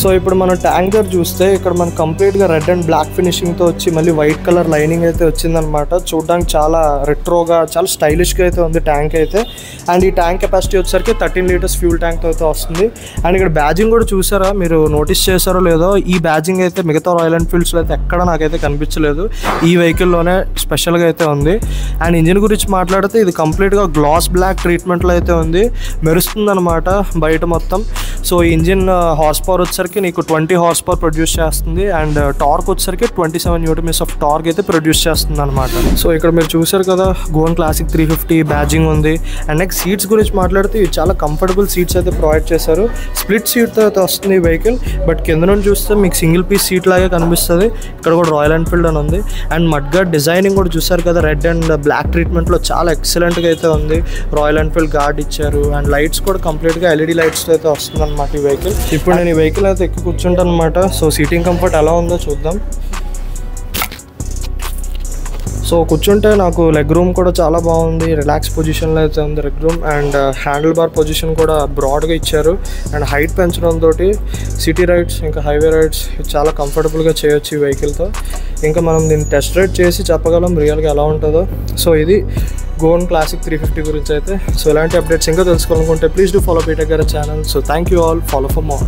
So ఇప్పుడు మనం tank దగ్గర చూస్తే ఇక్కడ మనకు కంప్లీట్గా రెడ్ అండ్ బ్లాక్ ఫినిషింగ్తో వచ్చి మళ్ళీ వైట్ కలర్ లైనింగ్ అయితే వచ్చిందనమాట. చూడడానికి చాలా రెట్రోగా చాలా స్టైలిష్గా అయితే ఉంది ట్యాంక్ అయితే. అండ్ ఈ ట్యాంక్ కెపాసిటీ వచ్చేసరికి 13 లీటర్స్ ఫ్యూల్ ట్యాంక్తో అయితే వస్తుంది. అండ్ ఇక్కడ బ్యాజింగ్ కూడా చూసారా, మీరు నోటీస్ చేశారో లేదో, ఈ బ్యాజింగ్ అయితే మిగతా రాయల్ ఎన్ఫీల్డ్స్లో అయితే ఎక్కడ నాకైతే కనిపించలేదు. ఈ వెహికల్లోనే స్పెషల్గా అయితే ఉంది. అండ్ ఇంజిన్ గురించి మాట్లాడితే ఇది కంప్లీట్గా గ్లాస్ బ్లాక్ ట్రీట్మెంట్లో అయితే ఉంది, మెరుస్తుంది అనమాట బయట మొత్తం. సో ఇంజిన్ హార్స్ పవర్ వచ్చేసరికి నీకు 20 హార్స్ పవర్ ప్రొడ్యూస్ చేస్తుంది. అండ్ టార్క్ వచ్చేసరికి 27 న్యూటన్ ఆఫ్ టార్క్ అయితే ప్రొడ్యూస్ చేస్తుంది అనమాట. సో ఇక్కడ మీరు చూసారు కదా, గోన్ క్లాసిక్ 350 బ్యాజింగ్ ఉంది. అండ్ నెక్స్ట్ సీట్స్ గురించి మాట్లాడితే ఇవి చాలా కంఫర్టబుల్ సీట్స్ అయితే ప్రొవైడ్ చేశారు. స్ప్లిట్ సీట్తో అయితే వస్తుంది ఈ వెహికల్. బట్ కింద నుంచి చూస్తే మీకు సింగిల్ పీస్ సీట్ లాగే కనిపిస్తుంది. ఇక్కడ కూడా రాయల్ ఎన్ఫీల్డ్ అని ఉంది. అండ్ మడ్గార్డ్ డిజైనింగ్ కూడా చూసారు కదా, రెడ్ అండ్ బ్లాక్ ట్రీట్మెంట్లో చాలా ఎక్సలెంట్గా అయితే ఉంది. రాయల్ ఎన్ఫీల్డ్ గార్డ్ ఇచ్చారు. అండ్ లైట్స్ కూడా కంప్లీట్గా LED లైట్స్తో అయితే వస్తుంది అనమాట ఈ వెహికల్. ఇప్పుడు నేను ఈ వెహికల్ అయితే ఎక్కి కూర్చుంటాను అనమాట. సో సీటింగ్ కంఫర్ట్ ఎలా ఉందో చూద్దాం. సో కూర్చుంటే నాకు లెగ్ రూమ్ కూడా చాలా బాగుంది, రిలాక్స్ పొజిషన్లో అయితే ఉంది leg room. And handle bar position కూడా బ్రాడ్గా ఇచ్చారు. అండ్ హైట్ పెంచడంతో సిటీ రైడ్స్ ఇంకా హైవే రైడ్స్ చాలా కంఫర్టబుల్గా చేయొచ్చు ఈ వెహికల్తో. ఇంకా మనం దీన్ని టెస్ట్ రైడ్ చేసి చెప్పగలం రియల్గా ఎలా ఉంటుందో. సో ఇది గోన్ క్లాసిక్ 350 గురించి అయితే. సో ఇలాంటి అప్డేట్స్ ఇంకా తెలుసుకోవాలనుకుంటే ప్లీజ్ డూ ఫాలో బీటెక్ గారి channel. So thank you all, follow for more.